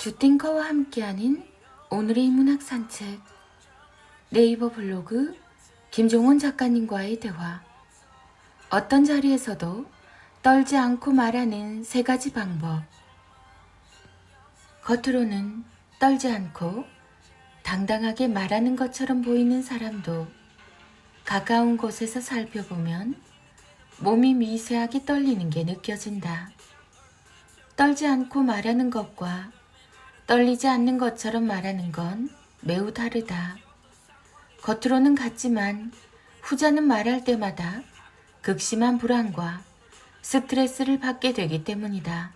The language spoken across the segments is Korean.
주띵커와 함께하는 오늘의 문학 산책. 네이버 블로그 김종원 작가님과의 대화. 어떤 자리에서도 떨지 않고 말하는 3가지 방법. 겉으로는 떨지 않고 당당하게 말하는 것처럼 보이는 사람도 가까운 곳에서 살펴보면 몸이 미세하게 떨리는 게 느껴진다. 떨지 않고 말하는 것과 떨리지 않는 것처럼 말하는 건 매우 다르다. 겉으로는 같지만 후자는 말할 때마다 극심한 불안과 스트레스를 받게 되기 때문이다.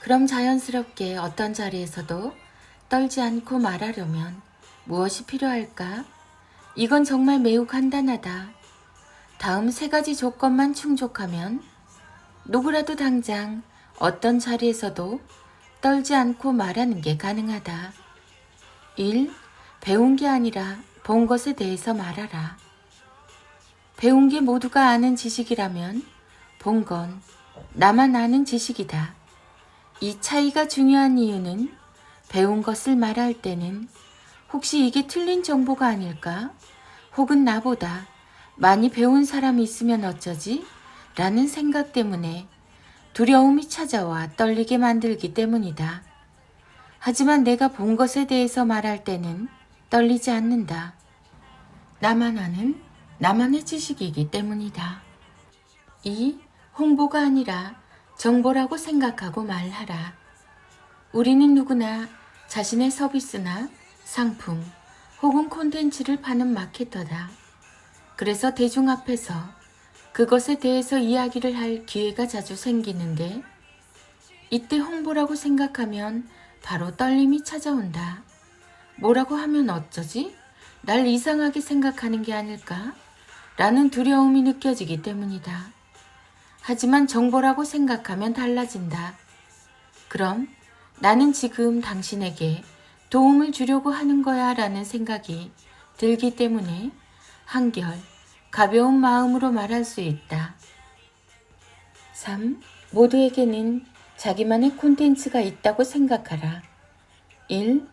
그럼 자연스럽게 어떤 자리에서도 떨지 않고 말하려면 무엇이 필요할까? 이건 정말 매우 간단하다. 다음 3가지 조건만 충족하면 누구라도 당장 어떤 자리에서도 떨지 않고 말하는 게 가능하다. 1. 배운 게 아니라 본 것에 대해서 말하라. 배운 게 모두가 아는 지식이라면 본 건 나만 아는 지식이다. 이 차이가 중요한 이유는 배운 것을 말할 때는 혹시 이게 틀린 정보가 아닐까? 혹은 나보다 많이 배운 사람이 있으면 어쩌지? 라는 생각 때문에 두려움이 찾아와 떨리게 만들기 때문이다. 하지만 내가 본 것에 대해서 말할 때는 떨리지 않는다. 나만 아는 나만의 지식이기 때문이다. 2. 홍보가 아니라 정보라고 생각하고 말하라. 우리는 누구나 자신의 서비스나 상품 혹은 콘텐츠를 파는 마케터다. 그래서 대중 앞에서 그것에 대해서 이야기를 할 기회가 자주 생기는데 이때 홍보라고 생각하면 바로 떨림이 찾아온다. 뭐라고 하면 어쩌지? 날 이상하게 생각하는 게 아닐까? 라는 두려움이 느껴지기 때문이다. 하지만 정보라고 생각하면 달라진다. 그럼 나는 지금 당신에게 도움을 주려고 하는 거야 라는 생각이 들기 때문에 한결 가벼운 마음으로 말할 수 있다. 3. 모두에게는 자기만의 콘텐츠가 있다고 생각하라. 1.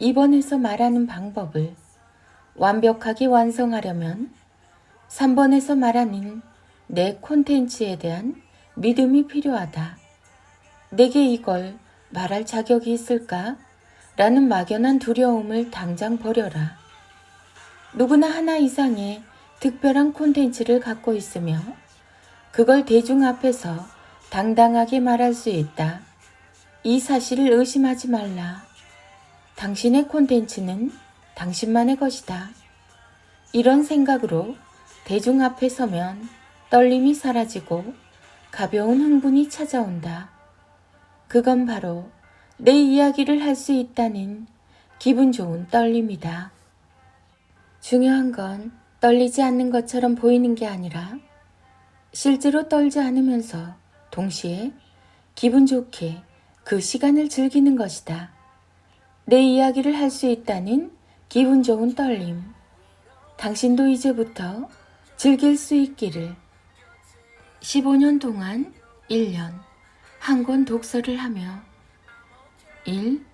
2번에서 말하는 방법을 완벽하게 완성하려면 3번에서 말하는 내 콘텐츠에 대한 믿음이 필요하다. 내게 이걸 말할 자격이 있을까? 라는 막연한 두려움을 당장 버려라. 누구나 하나 이상의 특별한 콘텐츠를 갖고 있으며 그걸 대중 앞에서 당당하게 말할 수 있다. 이 사실을 의심하지 말라. 당신의 콘텐츠는 당신만의 것이다. 이런 생각으로 대중 앞에 서면 떨림이 사라지고 가벼운 흥분이 찾아온다. 그건 바로 내 이야기를 할 수 있다는 기분 좋은 떨림이다. 중요한 건 떨리지 않는 것처럼 보이는 게 아니라 실제로 떨지 않으면서 동시에 기분 좋게 그 시간을 즐기는 것이다. 내 이야기를 할 수 있다는 기분 좋은 떨림. 당신도 이제부터 즐길 수 있기를. 15년 동안 1년 한 권 독서를 하며 1.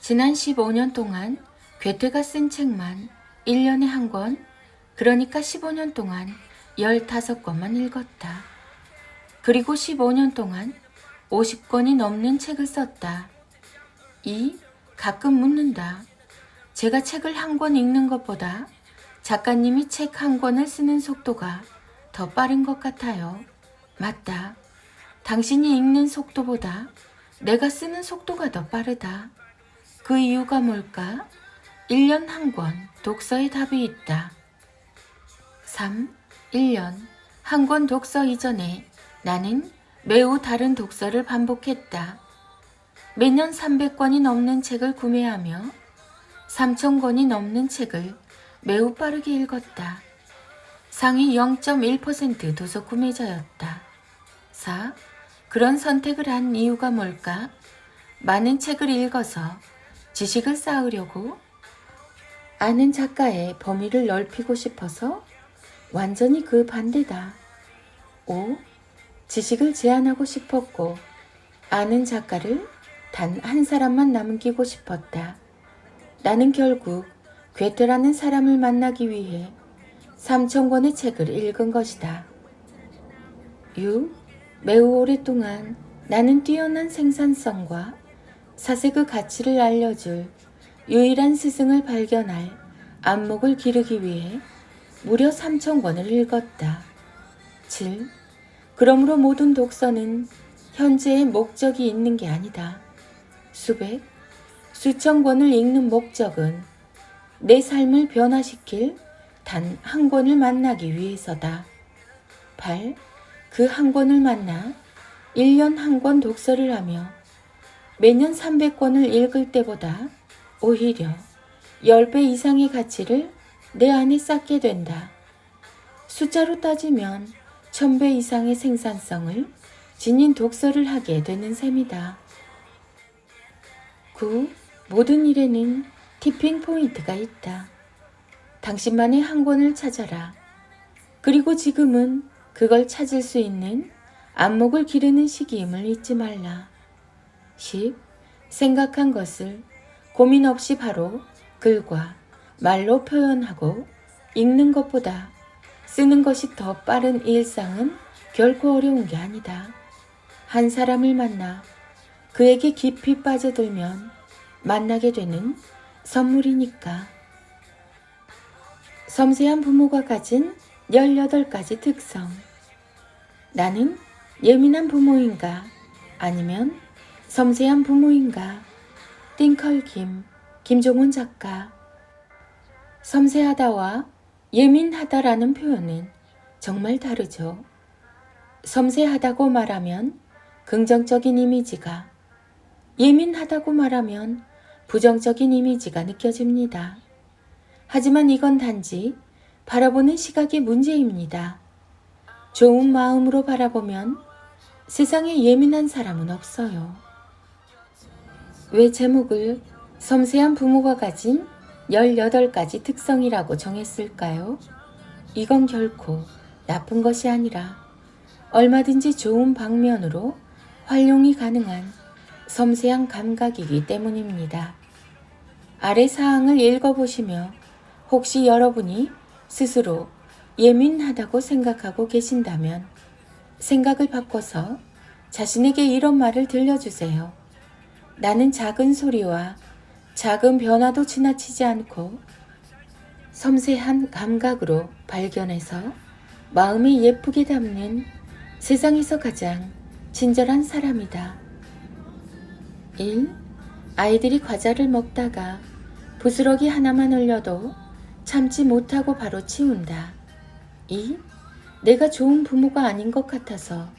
지난 15년 동안 괴테가 쓴 책만 1년에 한 권, 그러니까 15년 동안 15권만 읽었다. 그리고 15년 동안 50권이 넘는 책을 썼다. 2. 가끔 묻는다. 제가 책을 한 권 읽는 것보다 작가님이 책 한 권을 쓰는 속도가 더 빠른 것 같아요. 맞다. 당신이 읽는 속도보다 내가 쓰는 속도가 더 빠르다. 그 이유가 뭘까? 1년 한 권 독서의 답이 있다. 3. 1년 한 권 독서 이전에 나는 매우 다른 독서를 반복했다. 매년 300권이 넘는 책을 구매하며 3,000권이 넘는 책을 매우 빠르게 읽었다. 상위 0.1% 도서 구매자였다. 4. 그런 선택을 한 이유가 뭘까? 많은 책을 읽어서 지식을 쌓으려고? 아는 작가의 범위를 넓히고 싶어서? 완전히 그 반대다. 5. 지식을 제한하고 싶었고 아는 작가를 단 한 사람만 남기고 싶었다. 나는 결국 괴테라는 사람을 만나기 위해 3,000권의 책을 읽은 것이다. 매우 오랫동안 나는 뛰어난 생산성과 사색의 가치를 알려줄 유일한 스승을 발견할 안목을 기르기 위해 무려 3,000권을 읽었다. 7. 그러므로 모든 독서는 현재의 목적이 있는 게 아니다. 수백, 수천 권을 읽는 목적은 내 삶을 변화시킬 단 한 권을 만나기 위해서다. 8. 그 한 권을 만나 1년 한 권 독서를 하며 매년 300권을 읽을 때보다 오히려 10배 이상의 가치를 내 안에 쌓게 된다. 숫자로 따지면 1000배 이상의 생산성을 지닌 독서를 하게 되는 셈이다. 9. 모든 일에는 티핑 포인트가 있다. 당신만의 한 권을 찾아라. 그리고 지금은 그걸 찾을 수 있는 안목을 기르는 시기임을 잊지 말라. 10. 생각한 것을 고민 없이 바로 글과 말로 표현하고 읽는 것보다 쓰는 것이 더 빠른 일상은 결코 어려운 게 아니다. 한 사람을 만나 그에게 깊이 빠져들면 만나게 되는 선물이니까. 섬세한 부모가 가진 18가지 특성. 나는 예민한 부모인가 아니면 섬세한 부모인가? 띵컬 김종훈 작가. 섬세하다와 예민하다라는 표현은 정말 다르죠. 섬세하다고 말하면 긍정적인 이미지가, 예민하다고 말하면 부정적인 이미지가 느껴집니다. 하지만 이건 단지 바라보는 시각의 문제입니다. 좋은 마음으로 바라보면 세상에 예민한 사람은 없어요. 왜 제목을 섬세한 부모가 가진 18가지 특성이라고 정했을까요? 이건 결코 나쁜 것이 아니라 얼마든지 좋은 방면으로 활용이 가능한 섬세한 감각이기 때문입니다. 아래 사항을 읽어보시며 혹시 여러분이 스스로 예민하다고 생각하고 계신다면 생각을 바꿔서 자신에게 이런 말을 들려주세요. 나는 작은 소리와 작은 변화도 지나치지 않고 섬세한 감각으로 발견해서 마음이 예쁘게 담는 세상에서 가장 친절한 사람이다. 1. 아이들이 과자를 먹다가 부스러기 하나만 흘려도 참지 못하고 바로 치운다. 2. 내가 좋은 부모가 아닌 것 같아서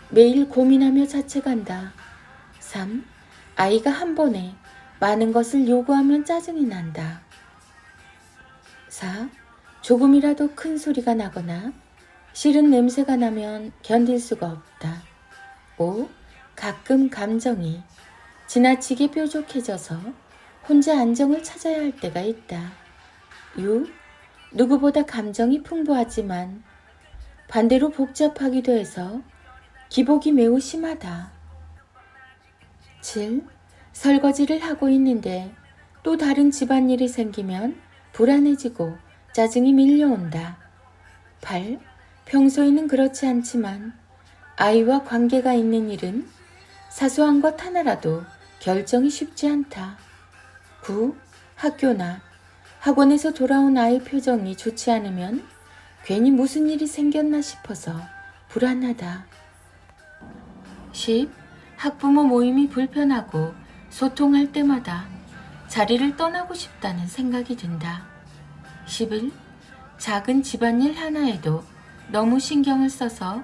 매일 고민하며 자책한다. 3. 아이가 한 번에 많은 것을 요구하면 짜증이 난다. 4. 조금이라도 큰 소리가 나거나 싫은 냄새가 나면 견딜 수가 없다. 5. 가끔 감정이 지나치게 뾰족해져서 혼자 안정을 찾아야 할 때가 있다. 6. 누구보다 감정이 풍부하지만 반대로 복잡하기도 해서 기복이 매우 심하다. 7. 설거지를 하고 있는데 또 다른 집안일이 생기면 불안해지고 짜증이 밀려온다. 8. 평소에는 그렇지 않지만 아이와 관계가 있는 일은 사소한 것 하나라도 결정이 쉽지 않다. 9. 학교나 학원에서 돌아온 아이 표정이 좋지 않으면 괜히 무슨 일이 생겼나 싶어서 불안하다. 10. 학부모 모임이 불편하고 소통할 때마다 자리를 떠나고 싶다는 생각이 든다. 11. 작은 집안일 하나에도 너무 신경을 써서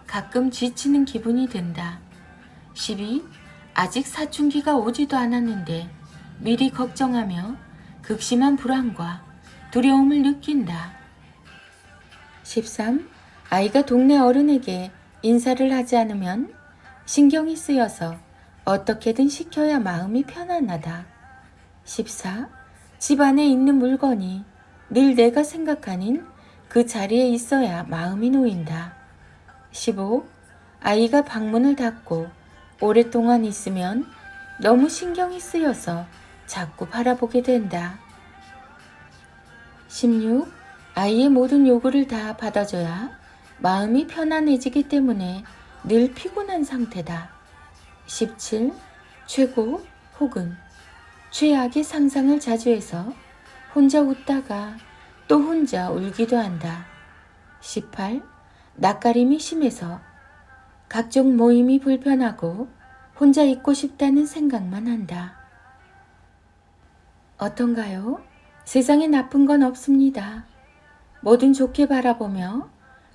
가끔 지치는 기분이 든다. 12. 아직 사춘기가 오지도 않았는데 미리 걱정하며 극심한 불안과 두려움을 느낀다. 13. 아이가 동네 어른에게 인사를 하지 않으면 신경이 쓰여서 어떻게든 시켜야 마음이 편안하다. 14. 집 안에 있는 물건이 늘 내가 생각하는 그 자리에 있어야 마음이 놓인다. 15. 아이가 방문을 닫고 오랫동안 있으면 너무 신경이 쓰여서 자꾸 바라보게 된다. 16. 아이의 모든 요구를 다 받아줘야 마음이 편안해지기 때문에 늘 피곤한 상태다. 17. 최고 혹은 최악의 상상을 자주 해서 혼자 웃다가 또 혼자 울기도 한다. 18. 낯가림이 심해서 각종 모임이 불편하고 혼자 있고 싶다는 생각만 한다. 어떤가요? 세상에 나쁜 건 없습니다. 뭐든 좋게 바라보며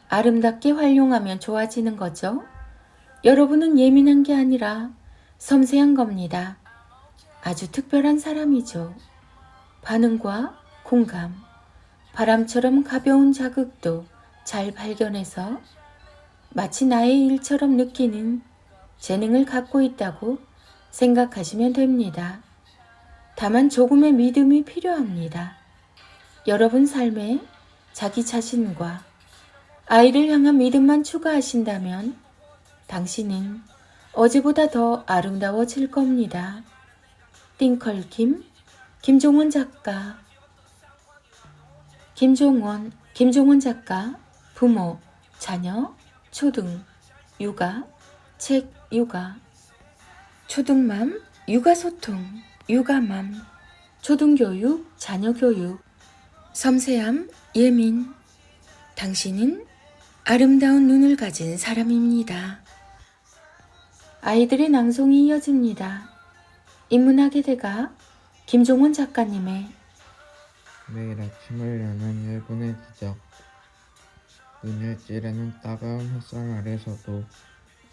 아름답게 활용하면 좋아지는 거죠. 여러분은 예민한 게 아니라 섬세한 겁니다. 아주 특별한 사람이죠. 반응과 공감, 바람처럼 가벼운 자극도 잘 발견해서 마치 나의 일처럼 느끼는 재능을 갖고 있다고 생각하시면 됩니다. 다만 조금의 믿음이 필요합니다. 여러분 삶에 자기 자신과 아이를 향한 믿음만 추가하신다면 당신은 어제보다 더 아름다워질 겁니다. 띵컬킴, 김종원 작가. 김종원 작가, 부모, 자녀, 초등, 육아, 책, 육아. 초등맘, 육아소통, 육아맘. 초등교육, 자녀교육. 섬세함, 예민. 당신은 아름다운 눈을 가진 사람입니다. 아이들의 낭송이 이어집니다. 인문학의 대가 김종원 작가님의 매일 아침을 여는 1분의 기적. 눈을 찌르는 따가운 햇살 아래서도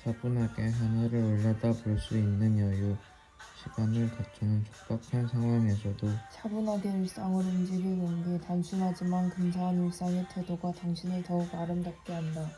차분하게 하늘을 올려다볼 수 있는 여유. 시간을 갖추는 촉박한 상황에서도 차분하게 일상을 움직이는 게 단순하지만 근사한 일상의 태도가 당신을 더욱 아름답게 한다.